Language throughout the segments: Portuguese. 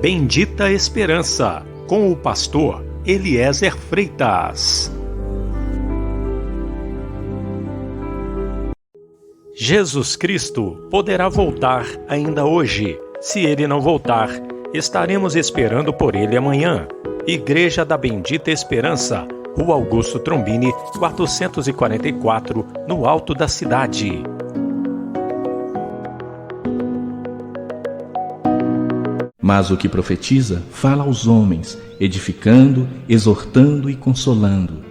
Bendita Esperança, com o pastor Eliezer Freitas. Jesus Cristo poderá voltar ainda hoje. Se Ele não voltar, estaremos esperando por Ele amanhã. Igreja da Bendita Esperança, Rua Augusto Trombini, 444, no alto da cidade. Mas o que profetiza, fala aos homens, edificando, exortando e consolando.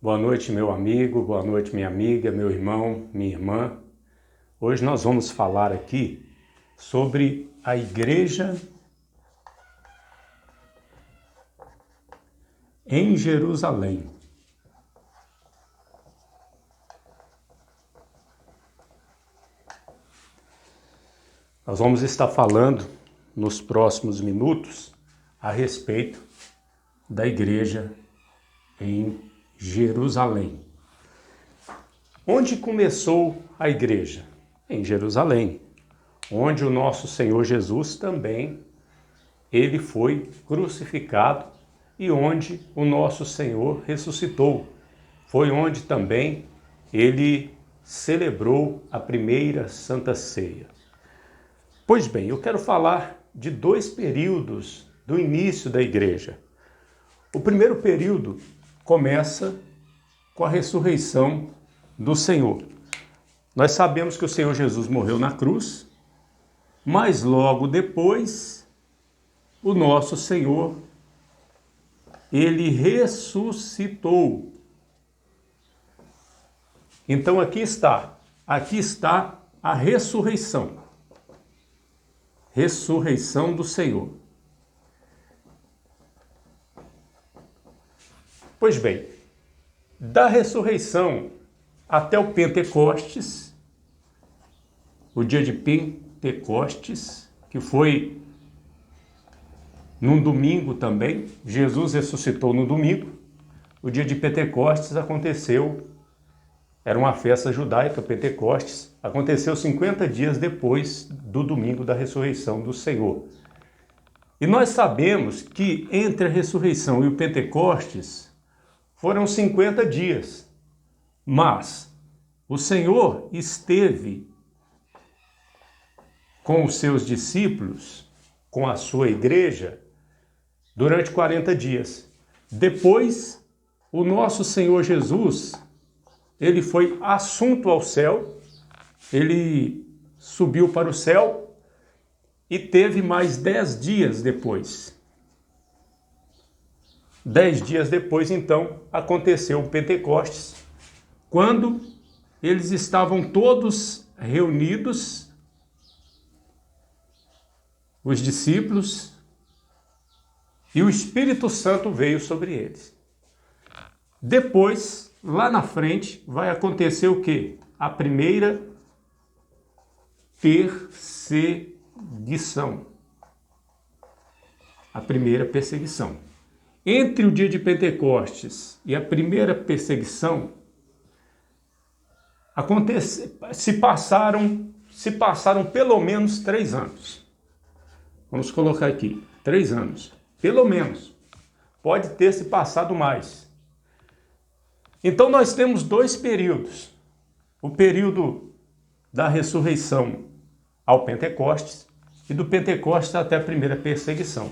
Boa noite, meu amigo, boa noite, minha amiga, meu irmão, minha irmã. Hoje nós vamos falar aqui sobre a igreja em Jerusalém. Nós vamos estar falando nos próximos minutos a respeito da igreja em Jerusalém. Onde começou a igreja? Em Jerusalém, onde o nosso Senhor Jesus também, ele foi crucificado e onde o nosso Senhor ressuscitou. Foi onde também ele celebrou a primeira Santa Ceia. Pois bem, eu quero falar de dois períodos do início da igreja. O primeiro período começa com a ressurreição do Senhor. Nós sabemos que o Senhor Jesus morreu na cruz, mas logo depois o nosso Senhor, ele ressuscitou. Então aqui está a ressurreição. Ressurreição do Senhor. Pois bem, da ressurreição até o Pentecostes, o dia de Pentecostes, que foi num domingo também, Jesus ressuscitou no domingo, o dia de Pentecostes aconteceu, era uma festa judaica, Pentecostes, aconteceu 50 dias depois do domingo da ressurreição do Senhor. E nós sabemos que entre a ressurreição e o Pentecostes foram 50 dias, mas o Senhor esteve com os seus discípulos, com a sua igreja, durante 40 dias. Depois, o nosso Senhor Jesus, ele foi assunto ao céu, ele subiu para o céu e teve mais 10 dias depois. 10 dias depois, então, aconteceu o Pentecostes, quando eles estavam todos reunidos, os discípulos, e o Espírito Santo veio sobre eles. Depois, lá na frente, vai acontecer o quê? A primeira perseguição. A primeira perseguição. Entre o dia de Pentecostes e a primeira perseguição, se passaram pelo menos 3 anos. Vamos colocar aqui, 3 anos. Pelo menos. Pode ter se passado mais. Então nós temos 2 períodos. O período da ressurreição ao Pentecostes e do Pentecostes até a primeira perseguição.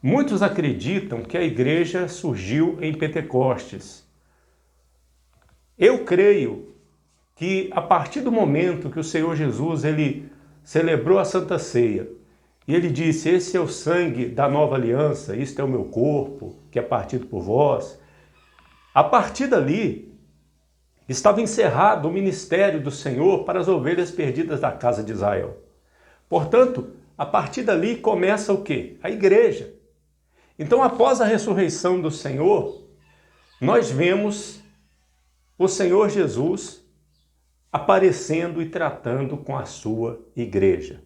Muitos acreditam que a igreja surgiu em Pentecostes. Eu creio que a partir do momento que o Senhor Jesus ele celebrou a Santa Ceia e ele disse: esse é o sangue da nova aliança, isto é o meu corpo, que é partido por vós. A partir dali, estava encerrado o ministério do Senhor para as ovelhas perdidas da casa de Israel. Portanto, a partir dali começa o quê? A igreja. Então, após a ressurreição do Senhor, nós vemos o Senhor Jesus aparecendo e tratando com a sua igreja.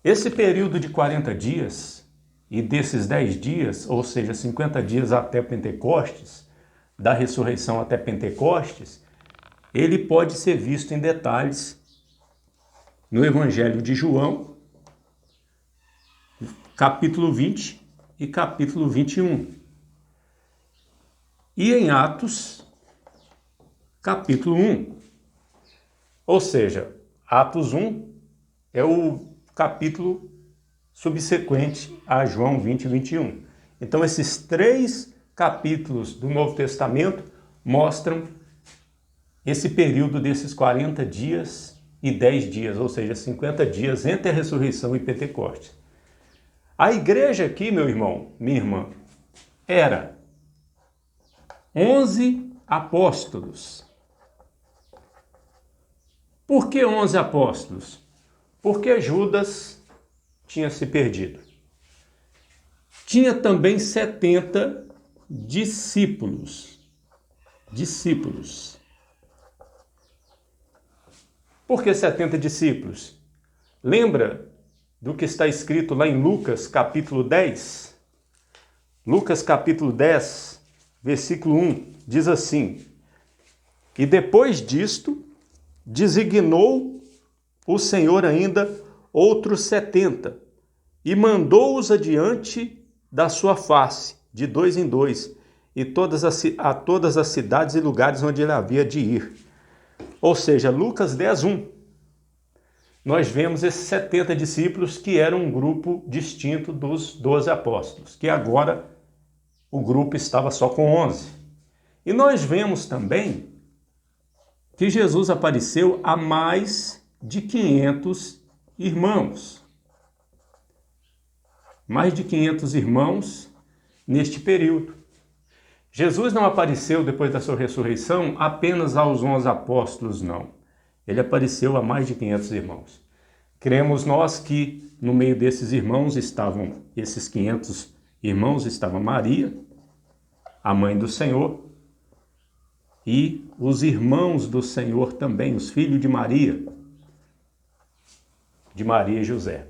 Esse período de 40 dias, e desses 10 dias, ou seja, 50 dias até Pentecostes, da ressurreição até Pentecostes, ele pode ser visto em detalhes no Evangelho de João, capítulo 20 e capítulo 21. E em Atos, capítulo 1. Ou seja, Atos 1 é o capítulo subsequente a João 20 e 21. Então, esses 3 capítulos do Novo Testamento mostram esse período desses 40 dias e 10 dias, ou seja, 50 dias entre a ressurreição e Pentecostes. A igreja aqui, meu irmão, minha irmã, era 11 apóstolos. Por que 11 apóstolos? Porque Judas tinha se perdido. Tinha também 70 discípulos. Por que 70 discípulos? Lembra do que está escrito lá em Lucas capítulo 10? Lucas capítulo 10, versículo 1, diz assim: E depois disto, designou o Senhor ainda outros 70, e mandou-os adiante da sua face, de 2 em 2, e a todas as cidades e lugares onde ele havia de ir. Ou seja, Lucas 10, 1. Nós vemos esses 70 discípulos que eram um grupo distinto dos 12 apóstolos, que agora o grupo estava só com 11. E nós vemos também que Jesus apareceu a mais de 500 irmãos. Mais de 500 irmãos neste período. Jesus não apareceu depois da sua ressurreição apenas aos 11 apóstolos, não. Ele apareceu a mais de 500 irmãos. Cremos nós que no meio desses irmãos estavam, esses 500 irmãos, estava Maria, a mãe do Senhor, e os irmãos do Senhor também, os filhos de Maria e José.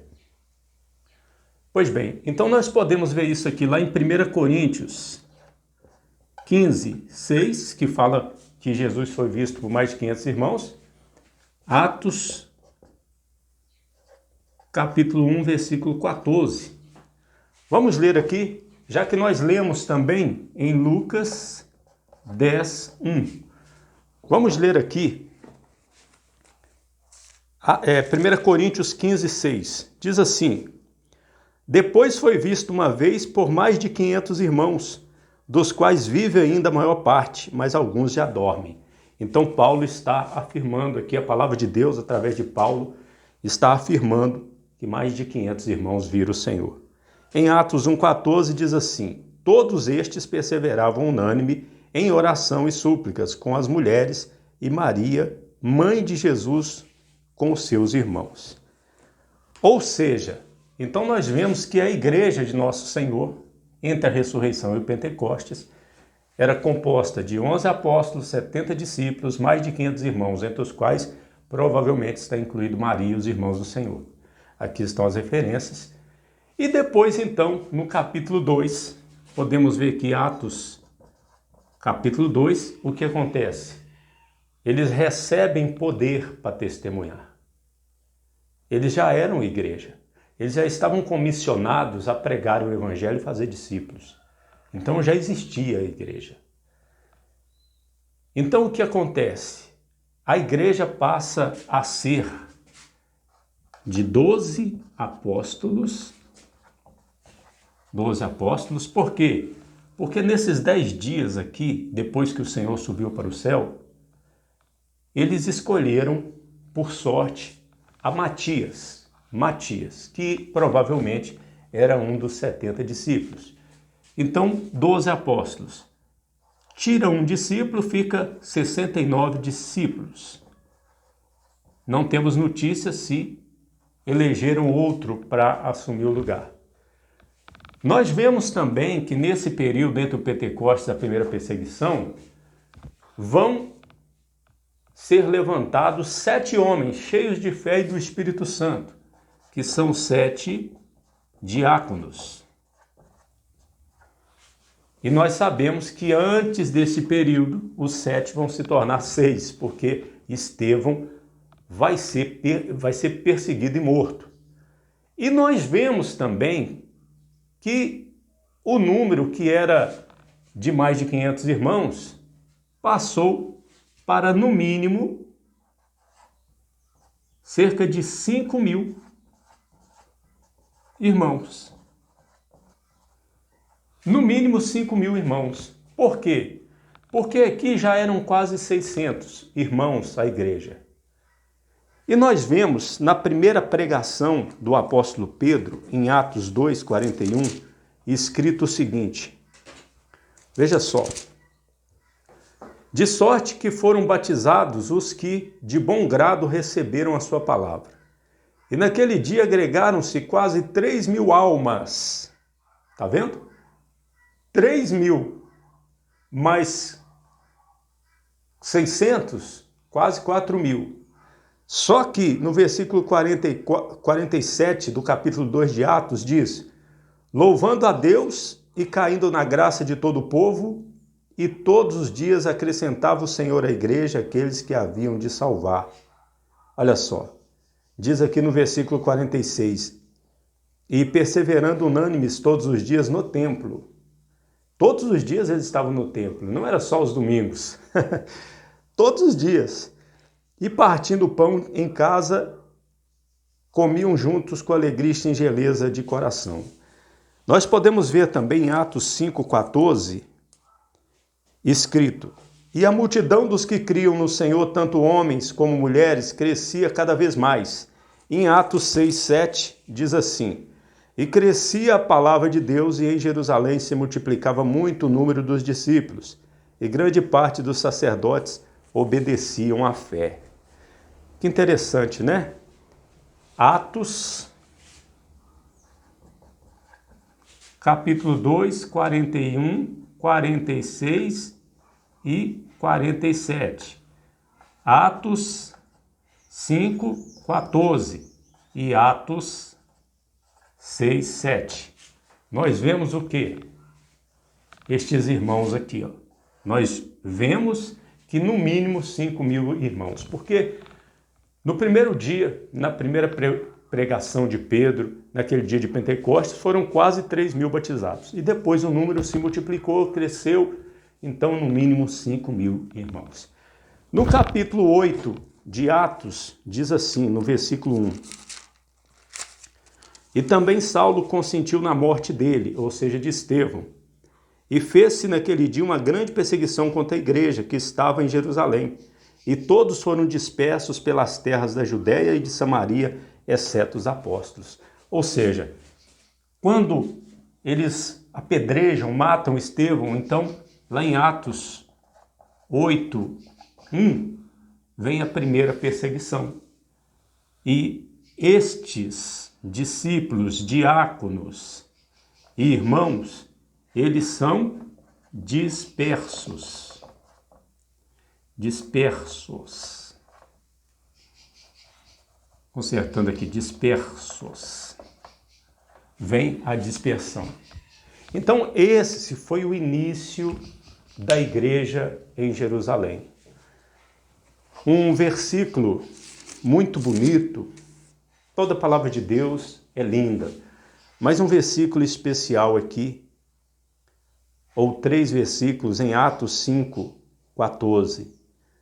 Pois bem, então nós podemos ver isso aqui lá em 1 Coríntios 15, 6, que fala que Jesus foi visto por mais de 500 irmãos. Atos, capítulo 1, versículo 14. Vamos ler aqui, já que nós lemos também em Lucas 10, 1. Vamos ler aqui 1 Coríntios 15, 6. Diz assim: Depois foi visto uma vez por mais de 500 irmãos, dos quais vive ainda a maior parte, mas alguns já dormem. Então Paulo está afirmando aqui, a palavra de Deus, através de Paulo, está afirmando que mais de 500 irmãos viram o Senhor. Em Atos 1,14 diz assim: Todos estes perseveravam unânime em oração e súplicas com as mulheres e Maria, mãe de Jesus, com os seus irmãos. Ou seja, então nós vemos que a igreja de Nosso Senhor, entre a ressurreição e o Pentecostes, era composta de 11 apóstolos, 70 discípulos, mais de 500 irmãos, entre os quais provavelmente está incluído Maria e os irmãos do Senhor. Aqui estão as referências. E depois, então, no capítulo 2, podemos ver que Atos, capítulo 2, o que acontece? Eles recebem poder para testemunhar. Eles já eram igreja. Eles já estavam comissionados a pregar o evangelho e fazer discípulos. Então já existia a igreja. Então o que acontece? A igreja passa a ser de 12 apóstolos. 12 apóstolos, por quê? Porque nesses 10 dias aqui, depois que o Senhor subiu para o céu, eles escolheram, por sorte, a Matias, que provavelmente era um dos 70 discípulos. Então, 12 apóstolos. Tira um discípulo, fica 69 discípulos. Não temos notícia se elegeram outro para assumir o lugar. Nós vemos também que nesse período entre o Pentecostes e a primeira perseguição, vão ser levantados 7 homens cheios de fé e do Espírito Santo, que são 7 diáconos. E nós sabemos que antes desse período, os 7 vão se tornar 6, porque Estevão vai ser perseguido e morto. E nós vemos também que o número, que era de mais de 500 irmãos, passou para, no mínimo, cerca de 5.000 irmãos. No mínimo 5.000 irmãos. Por quê? Porque aqui já eram quase 600 irmãos à igreja. E nós vemos na primeira pregação do apóstolo Pedro, em Atos 2:41, escrito o seguinte. Veja só. De sorte que foram batizados os que de bom grado receberam a sua palavra. E naquele dia agregaram-se quase 3.000 almas. Tá vendo? 3.000 mais 600, quase 4.000. Só que no versículo 47 do capítulo 2 de Atos diz: louvando a Deus e caindo na graça de todo o povo, e todos os dias acrescentava o Senhor à igreja aqueles que haviam de salvar. Olha só, diz aqui no versículo 46, e perseverando unânimes todos os dias no templo. Todos os dias eles estavam no templo, não era só os domingos. Todos os dias. E partindo o pão em casa, comiam juntos com alegria e singeleza de coração. Nós podemos ver também em Atos 5:14, escrito: e a multidão dos que criam no Senhor, tanto homens como mulheres, crescia cada vez mais. Em Atos 6:7 diz assim: e crescia a palavra de Deus, e em Jerusalém se multiplicava muito o número dos discípulos, e grande parte dos sacerdotes obedeciam à fé. Que interessante, né? Atos, capítulo 2, 41, 46 e 47. Atos 5, 14 e Atos 6, 7. Nós vemos o quê? Estes irmãos aqui, ó. Nós vemos que no mínimo 5.000 irmãos, porque no primeiro dia, na primeira pregação de Pedro, naquele dia de Pentecostes, foram quase 3.000 batizados. E depois o número se multiplicou, cresceu, então no mínimo 5.000 irmãos. No capítulo 8 de Atos, diz assim, no versículo 1. E também Saulo consentiu na morte dele, ou seja, de Estevão. E fez-se naquele dia uma grande perseguição contra a igreja que estava em Jerusalém. E todos foram dispersos pelas terras da Judéia e de Samaria, exceto os apóstolos. Ou seja, quando eles apedrejam, matam Estevão, então, lá em Atos 8, 1, vem a primeira perseguição. E estes discípulos, diáconos e irmãos, eles são dispersos. Dispersos. Consertando aqui, dispersos. Vem a dispersão. Então, esse foi o início da igreja em Jerusalém. Um versículo muito bonito. Toda a palavra de Deus é linda, mas um versículo especial aqui, ou 3 versículos em Atos 5:14,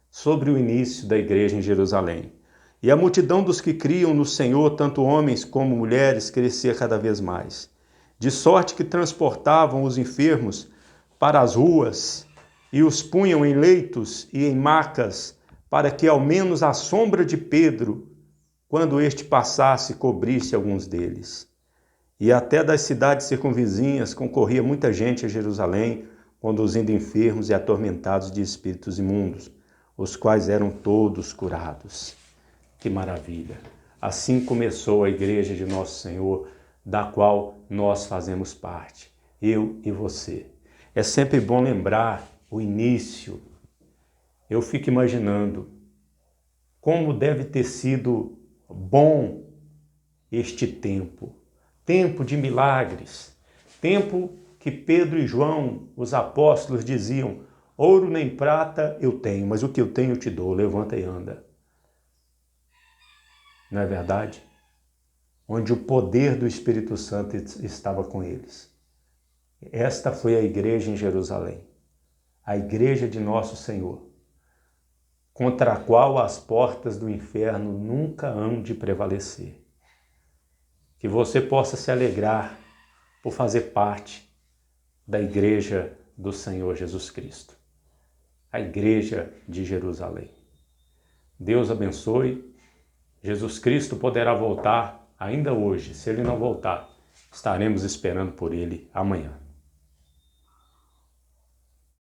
sobre o início da igreja em Jerusalém. E a multidão dos que criam no Senhor, tanto homens como mulheres, crescia cada vez mais, de sorte que transportavam os enfermos para as ruas e os punham em leitos e em macas, para que ao menos a sombra de Pedro, quando este passasse, cobrisse alguns deles. E até das cidades circunvizinhas concorria muita gente a Jerusalém, conduzindo enfermos e atormentados de espíritos imundos, os quais eram todos curados. Que maravilha! Assim começou a igreja de Nosso Senhor, da qual nós fazemos parte, eu e você. É sempre bom lembrar o início. Eu fico imaginando como deve ter sido bom este tempo. Tempo de milagres. Tempo que Pedro e João, os apóstolos, diziam: ouro nem prata eu tenho, mas o que eu tenho eu te dou, levanta e anda. Não é verdade? onde o poder do Espírito Santo estava com eles. Esta foi a igreja em Jerusalém, a igreja de nosso Senhor, contra a qual as portas do inferno nunca hão de prevalecer. Que você possa se alegrar por fazer parte da igreja do Senhor Jesus Cristo, a igreja de Jerusalém. Deus abençoe. Jesus Cristo poderá voltar ainda hoje. Se Ele não voltar, estaremos esperando por Ele amanhã.